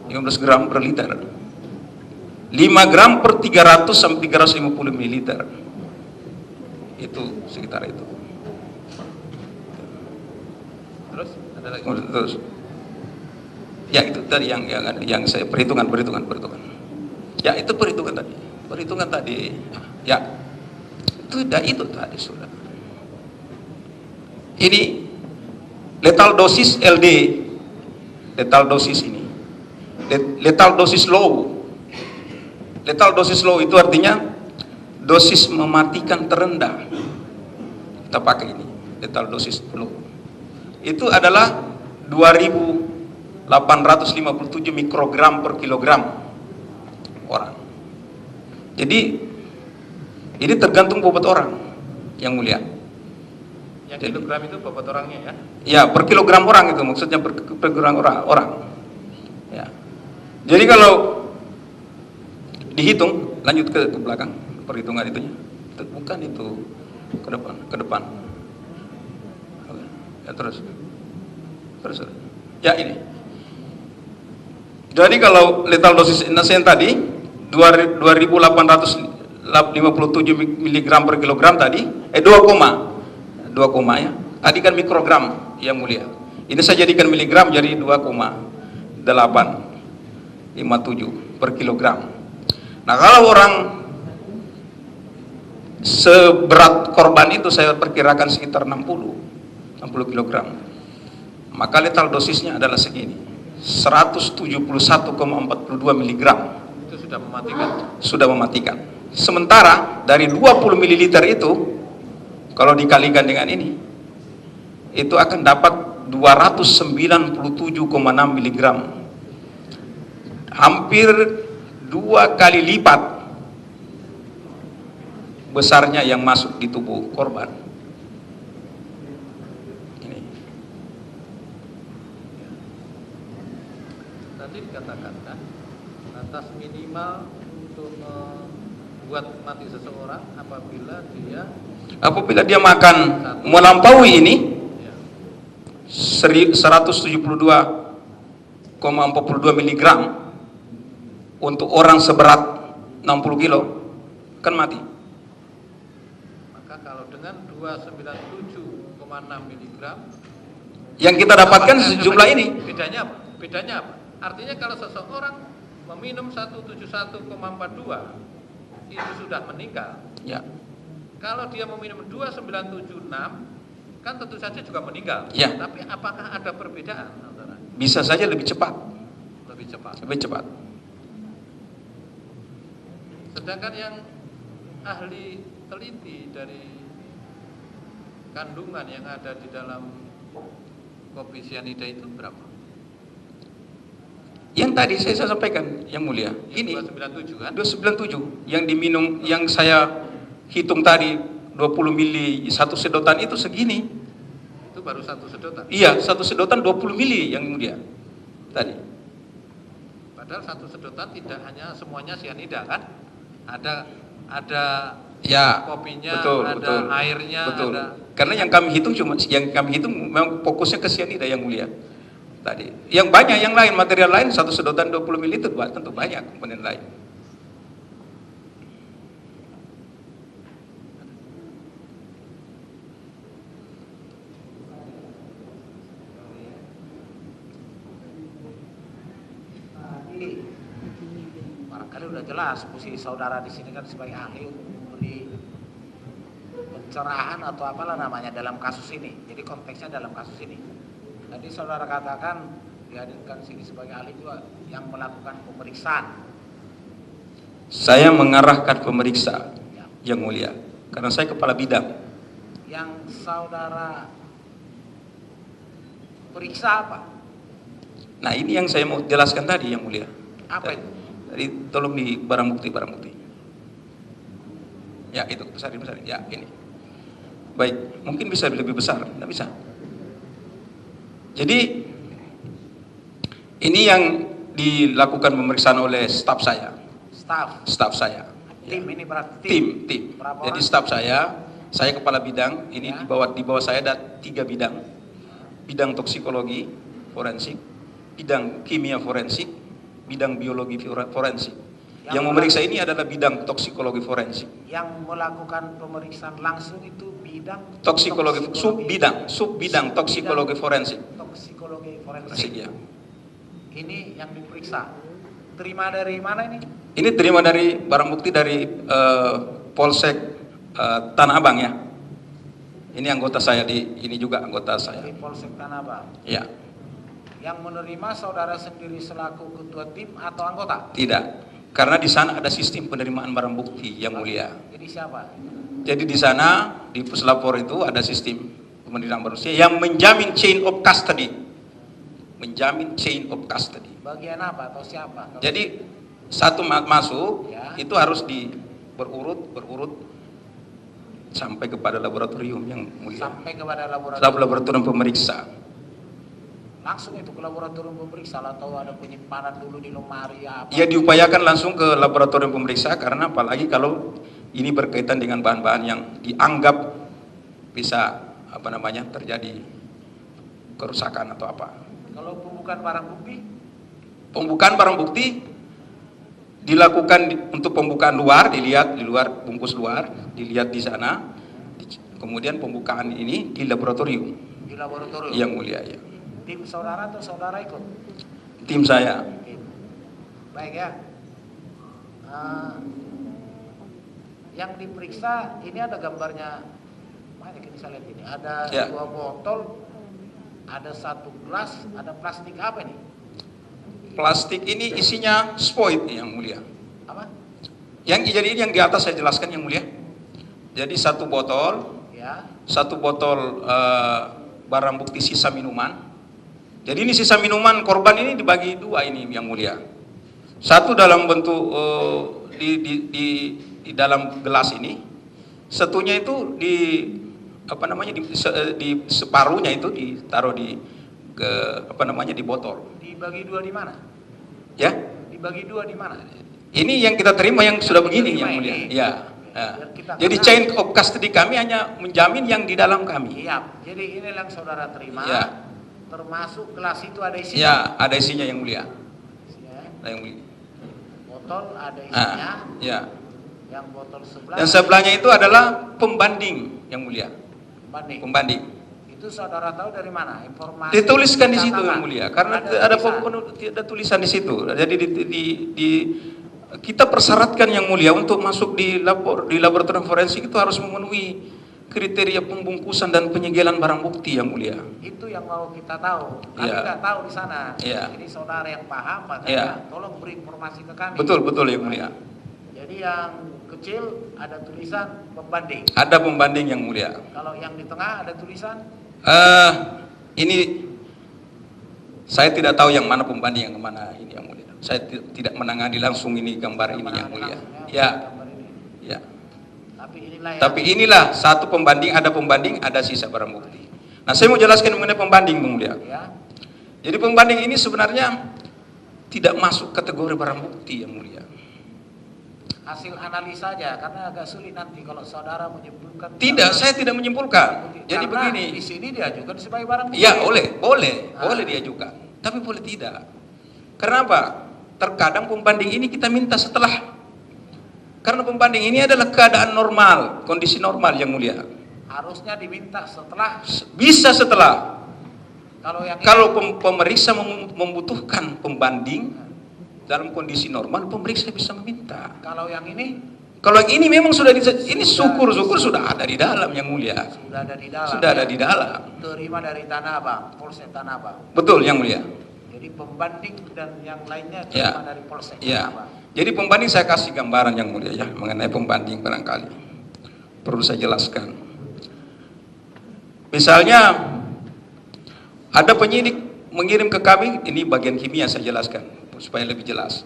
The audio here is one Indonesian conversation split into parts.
15 gram per liter. 5 gram per 300 sampai 350 ml. Itu sekitar itu. Terus ada lagi? Terus. Ya itu tadi yang saya perhitungan. Ya itu perhitungan tadi. Ya itu tadi sudah. Ini lethal dosis LD, lethal dosis ini, lethal dosis low. Lethal dosis low itu artinya dosis mematikan terendah. Kita pakai ini, lethal dosis low. Itu adalah 2.857 mikrogram per kilogram orang. Jadi ini tergantung bobot orang, yang mulia. Yang kilogram itu bobot orangnya ya? Ya, per kilogram orang itu maksudnya per kilogram orang. Ya. Jadi kalau dihitung, lanjut ke belakang perhitungan itunya. Bukan itu ke depan. Ya terus. Ya ini. Jadi kalau lethal dosis nasien tadi 2.857 mg per kilogram tadi 2, ya. Tadi kan mikrogram yang mulia. Ini saya jadikan miligram jadi 2,857 per kilogram. Nah, kalau orang seberat korban itu saya perkirakan sekitar 60 kilogram. Maka lethal dosisnya adalah segini. 171,42 miligram. Itu sudah mematikan. Sudah mematikan. Sementara dari 20 ml itu kalau dikalikan dengan ini itu akan dapat 297,6 miligram. Hampir 2 kali lipat besarnya yang masuk di tubuh korban. Ini. Tadi dikatakan kan, batas minimal untuk membuat mati seseorang apabila dia makan melampaui ini 172,42 miligram untuk orang seberat 60 kilo kan mati. Maka kalau dengan 297,6 miligram yang kita dapatkan sejumlah ini bedanya apa? Artinya kalau seseorang meminum 171,42 itu sudah meninggal ya. Kalau dia meminum 2976 kan tentu saja juga meninggal ya. Tapi apakah ada perbedaan antara? Bisa saja lebih cepat. Sedangkan yang ahli teliti dari kandungan yang ada di dalam kopi sianida itu berapa? Yang tadi saya sampaikan yang mulia ini 297 kan? 297 yang diminum, yang saya hitung tadi 20 mili satu sedotan itu segini. Itu baru satu sedotan? Iya, satu sedotan 20 mili yang mulia tadi. Padahal satu sedotan tidak hanya semuanya sianida kan? Ada ya, kopinya, betul. airnya, betul. ada. Karena yang kami hitung memang fokusnya ke sianida yang mulia tadi. Yang banyak yang lain, material lain satu sedotan 20 mili itu tentu banyak komponen lain. Barangkali udah jelas posisi saudara di sini kan sebagai ahli untuk memberi pencerahan atau apalah namanya dalam kasus ini. Jadi konteksnya dalam kasus ini. Tadi saudara katakan dihadirkan sini sebagai ahli juga yang melakukan pemeriksaan. Saya mengarahkan pemeriksa yang mulia karena saya kepala bidang. Yang saudara periksa apa? Nah, ini yang saya mau jelaskan tadi yang mulia. Apa itu? Tadi tolong di barang bukti. Ya, itu besarin. Ya, ini. Baik, mungkin bisa lebih besar, tidak bisa. Jadi ini yang dilakukan pemeriksaan oleh staf saya. Staf saya. Tim ini berarti tim. Jadi orang? staf saya kepala bidang. Ini ya. di bawah saya ada 3 bidang. Bidang toksikologi forensik, bidang kimia forensik, bidang biologi forensik. Yang memeriksa ini adalah bidang toksikologi forensik. Yang melakukan pemeriksaan langsung itu bidang Toksikologi, sub-bidang toksikologi forensik. Toksikologi Forensik, forensik. ya. Ini yang diperiksa. Terima dari mana ini? Ini terima dari barang bukti dari Polsek Tanah Abang, ya. Ini anggota saya ini juga anggota saya. Dari Polsek Tanah Abang. Ya. Yang menerima saudara sendiri selaku ketua tim atau anggota? Tidak. Karena di sana ada sistem penerimaan barang bukti, Yang Mulia. Jadi siapa? Jadi di sana di puslapor itu ada sistem penerimaan barang bukti yang menjamin chain of custody. Menjamin chain of custody. Bagian apa atau siapa? Jadi satu masuk Ya. itu harus berurut sampai kepada laboratorium, Yang Mulia. Sampai kepada laboratorium. Laboratorium pemeriksa. Langsung itu ke laboratorium pemeriksa atau ada penyimpanan dulu di lemari apa? Ya, diupayakan langsung ke laboratorium pemeriksa, karena apalagi kalau ini berkaitan dengan bahan-bahan yang dianggap bisa terjadi kerusakan atau apa. Kalau pembukaan barang bukti? Pembukaan barang bukti dilakukan untuk pembukaan luar, dilihat di luar, bungkus luar, dilihat di sana. Kemudian pembukaan ini di laboratorium. Di laboratorium. Yang Mulia, ya. Tim saudara atau saudara ikut? Tim saya. Tim. Baik ya. Yang diperiksa ini ada gambarnya. Mana kita bisa lihat ini? Ada Ya. 2 botol, ada 1 gelas, ada plastik apa ini? Plastik ini isinya spoit, Yang Mulia. Apa? Jadi ini yang di atas saya jelaskan, Yang Mulia. Jadi 1 botol, Ya. 1 botol barang bukti sisa minuman. Jadi ini sisa minuman korban ini dibagi 2 ini, Yang Mulia. Satu dalam bentuk di dalam gelas ini, satunya itu di separuhnya itu ditaruh di botol. Dibagi 2 di mana? Ya. Dibagi 2 di mana? Ini yang kita terima yang sudah begini, Yang Mulia. Ini. Ya. Biar kita Jadi kenal. chain of custody kami hanya menjamin yang di dalam kami. Iya. Jadi ini yang saudara terima. Ya. Termasuk gelas itu ada isinya. Ya, ada isinya, Yang Mulia. Isinya. Ada yang mulia. Botol ada isinya. Ya. Yang botol sebelah. Dan sebelahnya itu adalah pembanding, Yang Mulia. Banding. Pembanding. Itu saudara tahu dari mana? Informasi. Dituliskan di situ, catatan. Yang Mulia, karena Ada ada tulisan di situ. Jadi kita persyaratkan, Yang Mulia, untuk masuk di laboratorium forensik itu harus memenuhi kriteria pembungkusan dan penyegelan barang bukti, Yang Mulia. Itu yang mau kita tahu. Kami Ya. nggak tahu di sana. Ya. Jadi saudara yang paham, makanya Ya. tolong beri informasi ke kami. Betul, Yang Mulia. Jadi yang kecil ada tulisan pembanding. Ada pembanding, Yang Mulia. Kalau yang di tengah ada tulisan Ini saya tidak tahu yang mana pembanding, yang mana ini, Yang Mulia. Saya tidak menangani langsung ini gambar ini, Yang Mulia. Ya, gambar ini. ya. Tapi inilah yang Tapi inilah satu pembanding, ada sisa barang bukti. Nah, saya mau jelaskan mengenai pembanding, Bung Mulia. ya. Jadi pembanding ini sebenarnya tidak masuk kategori barang bukti, Yang Mulia. Hasil analisa saja karena agak sulit nanti kalau saudara menyimpulkan. Tidak, saya tidak menyimpulkan. Jadi Karena begini. di sini diajukan sebagai barang bukti. Ya, boleh diajukan. Tapi boleh tidak. Karena apa? Terkadang pembanding ini kita minta setelah. Karena pembanding ini adalah keadaan normal, kondisi normal, Yang Mulia. Harusnya diminta setelah. Bisa setelah. Kalau Pemeriksa membutuhkan pembanding dalam kondisi normal, pemeriksa bisa meminta. Kalau yang ini Kalau yang ini memang sudah ini syukur-syukur sudah ada di dalam, Yang Mulia. sudah ada di dalam. Sudah ada di dalam. Terima dari Tanah Abang, Polsek Tanah Abang. Betul, Yang Mulia. Jadi pembanding dan yang lainnya Ya. terima dari Polsek Tanah Ya. Abang. Jadi pembanding saya kasih gambaran, Yang Mulia, ya, mengenai pembanding barangkali perlu saya jelaskan. Misalnya ada penyidik mengirim ke kami, ini bagian kimia saya jelaskan supaya lebih jelas.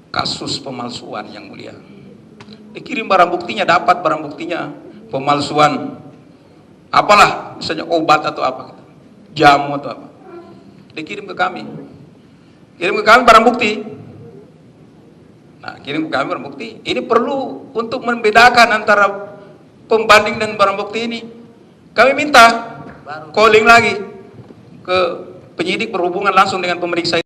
Kasus pemalsuan, Yang Mulia. Dikirim barang buktinya, dapat barang buktinya pemalsuan apalah, misalnya obat atau apa, jamu atau apa. Dikirim ke kami. Kirim ke kami barang bukti. Nah, kirim ke kami barang bukti. Ini perlu untuk membedakan antara pembanding dan barang bukti ini. Kami minta calling lagi ke penyidik berhubungan langsung dengan pemeriksa.